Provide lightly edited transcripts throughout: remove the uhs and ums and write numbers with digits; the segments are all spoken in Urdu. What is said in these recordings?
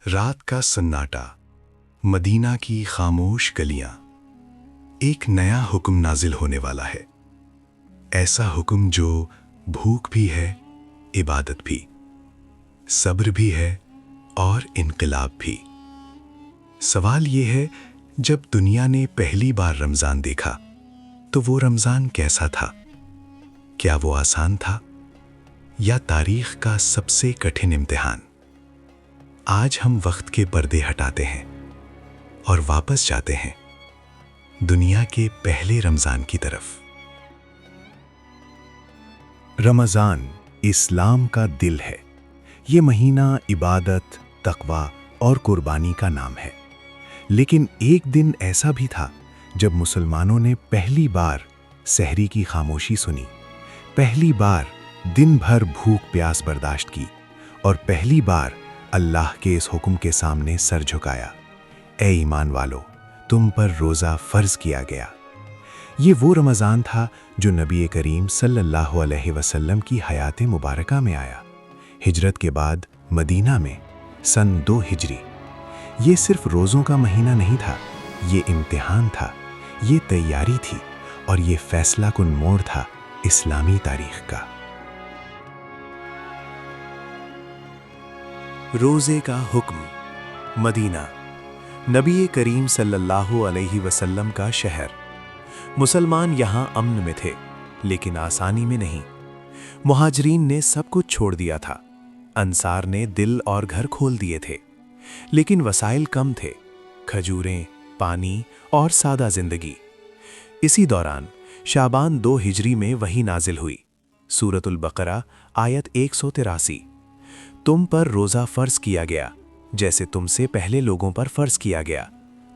رات کا سناٹا، مدینہ کی خاموش گلیاں، ایک نیا حکم نازل ہونے والا ہے۔ ایسا حکم جو بھوک بھی ہے، عبادت بھی، صبر بھی ہے اور انقلاب بھی۔ سوال یہ ہے، جب دنیا نے پہلی بار رمضان دیکھا تو وہ رمضان کیسا تھا؟ کیا وہ آسان تھا یا تاریخ کا سب سے کٹھن امتحان؟ آج ہم وقت کے پردے ہٹاتے ہیں اور واپس جاتے ہیں دنیا کے پہلے رمضان کی طرف۔ رمضان اسلام کا دل ہے۔ یہ مہینہ عبادت، تقوی اور قربانی کا نام ہے۔ لیکن ایک دن ایسا بھی تھا جب مسلمانوں نے پہلی بار سحری کی خاموشی سنی، پہلی بار دن بھر بھوک پیاس برداشت کی اور پہلی بار اللہ کے اس حکم کے سامنے سر جھکایا، اے ایمان والو، تم پر روزہ فرض کیا گیا۔ یہ وہ رمضان تھا جو نبی کریم صلی اللہ علیہ وسلم کی حیات مبارکہ میں آیا، ہجرت کے بعد مدینہ میں سن 2 ہجری۔ یہ صرف روزوں کا مہینہ نہیں تھا، یہ امتحان تھا، یہ تیاری تھی اور یہ فیصلہ کن موڑ تھا اسلامی تاریخ کا۔ روزے کا حکم۔ مدینہ، نبی کریم صلی اللہ علیہ وسلم کا شہر۔ مسلمان یہاں امن میں تھے، لیکن آسانی میں نہیں۔ مہاجرین نے سب کچھ چھوڑ دیا تھا، انصار نے دل اور گھر کھول دیے تھے، لیکن وسائل کم تھے، کھجوریں، پانی اور سادہ زندگی۔ اسی دوران شعبان 2 ہجری میں وحی نازل ہوئی، سورۃ البقرہ آیت 183۔ تم پر روزہ فرض کیا گیا جیسے تم سے پہلے لوگوں پر فرض کیا گیا،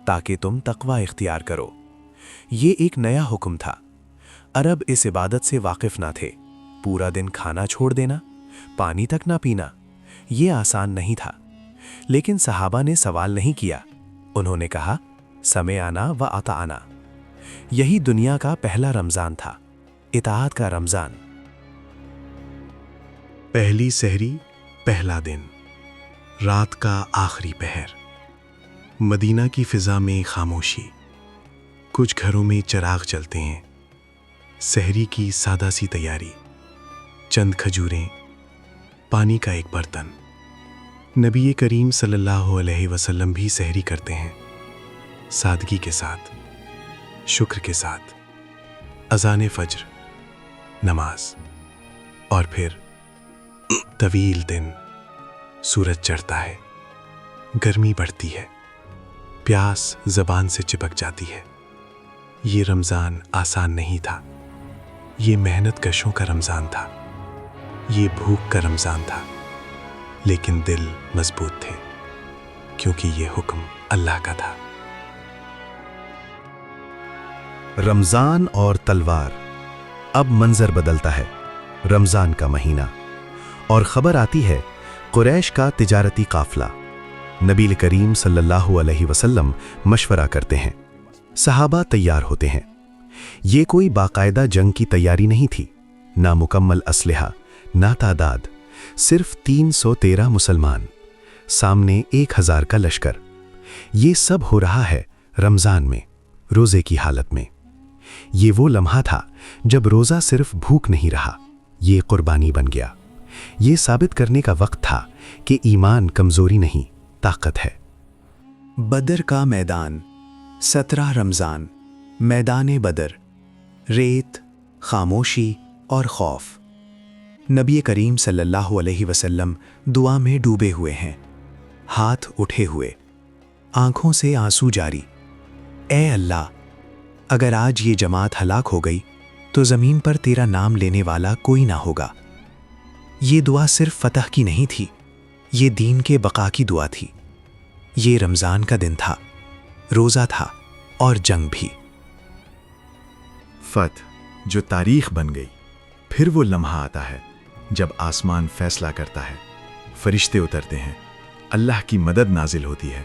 تاکہ تم تقوی اختیار کرو۔ یہ ایک نیا حکم تھا۔ عرب اس عبادت سے واقف نہ تھے۔ پورا دن کھانا چھوڑ دینا، پانی تک نہ پینا، یہ آسان نہیں تھا۔ لیکن صحابہ نے سوال نہیں کیا، انہوں نے کہا، سمعنا و اطعنا۔ یہی دنیا کا پہلا رمضان تھا، اطاعت کا رمضان۔ پہلی سحری، پہلا دن، رات کا آخری پہر۔ مدینہ کی فضا میں خاموشی، کچھ گھروں میں چراغ جلتے ہیں، سحری کی سادہ سی تیاری، چند کھجوریں، پانی کا ایک برتن۔ نبی کریم صلی اللہ علیہ وسلم بھی سحری کرتے ہیں، سادگی کے ساتھ، شکر کے ساتھ، اذان فجر، نماز، اور پھر طویل دن۔ سورج چڑھتا ہے، گرمی بڑھتی ہے، پیاس زبان سے چپک جاتی ہے۔ یہ رمضان آسان نہیں تھا، یہ محنت کشوں کا رمضان تھا، یہ بھوک کا رمضان تھا، لیکن دل مضبوط تھے، کیونکہ یہ حکم اللہ کا تھا۔ رمضان اور تلوار۔ اب منظر بدلتا ہے، رمضان کا مہینہ، اور خبر آتی ہے قریش کا تجارتی قافلہ۔ نبی کریم صلی اللہ علیہ وسلم مشورہ کرتے ہیں، صحابہ تیار ہوتے ہیں۔ یہ کوئی باقاعدہ جنگ کی تیاری نہیں تھی، نہ مکمل اسلحہ، نہ تعداد، صرف 313 مسلمان، سامنے 1000 کا لشکر۔ یہ سب ہو رہا ہے رمضان میں، روزے کی حالت میں۔ یہ وہ لمحہ تھا جب روزہ صرف بھوک نہیں رہا، یہ قربانی بن گیا۔ یہ ثابت کرنے کا وقت تھا کہ ایمان کمزوری نہیں، طاقت ہے۔ بدر کا میدان۔ 17 رمضان، میدان بدر، ریت، خاموشی اور خوف۔ نبی کریم صلی اللہ علیہ وسلم دعا میں ڈوبے ہوئے ہیں، ہاتھ اٹھے ہوئے، آنکھوں سے آنسو جاری۔ اے اللہ، اگر آج یہ جماعت ہلاک ہو گئی تو زمین پر تیرا نام لینے والا کوئی نہ ہوگا۔ یہ دعا صرف فتح کی نہیں تھی، یہ دین کے بقا کی دعا تھی۔ یہ رمضان کا دن تھا، روزہ تھا اور جنگ بھی۔ فتح جو تاریخ بن گئی۔ پھر وہ لمحہ آتا ہے جب آسمان فیصلہ کرتا ہے، فرشتے اترتے ہیں، اللہ کی مدد نازل ہوتی ہے،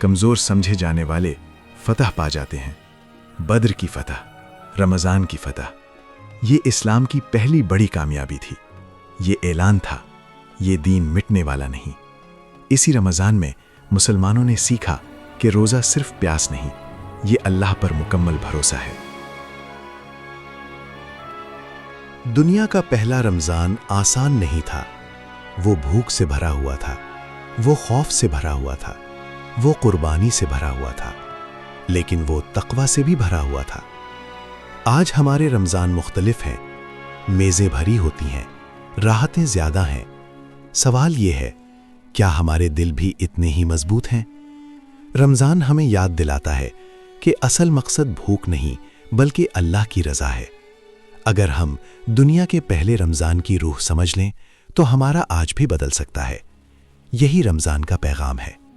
کمزور سمجھے جانے والے فتح پا جاتے ہیں۔ بدر کی فتح، رمضان کی فتح، یہ اسلام کی پہلی بڑی کامیابی تھی۔ یہ اعلان تھا، یہ دین مٹنے والا نہیں۔ اسی رمضان میں مسلمانوں نے سیکھا کہ روزہ صرف پیاس نہیں، یہ اللہ پر مکمل بھروسہ ہے۔ دنیا کا پہلا رمضان آسان نہیں تھا۔ وہ بھوک سے بھرا ہوا تھا، وہ خوف سے بھرا ہوا تھا، وہ قربانی سے بھرا ہوا تھا، لیکن وہ تقوی سے بھی بھرا ہوا تھا۔ آج ہمارے رمضان مختلف ہیں، میزیں بھری ہوتی ہیں، راحتیں زیادہ ہیں۔ سوال یہ ہے، کیا ہمارے دل بھی اتنے ہی مضبوط ہیں؟ رمضان ہمیں یاد دلاتا ہے کہ اصل مقصد بھوک نہیں بلکہ اللہ کی رضا ہے۔ اگر ہم دنیا کے پہلے رمضان کی روح سمجھ لیں تو ہمارا آج بھی بدل سکتا ہے۔ یہی رمضان کا پیغام ہے۔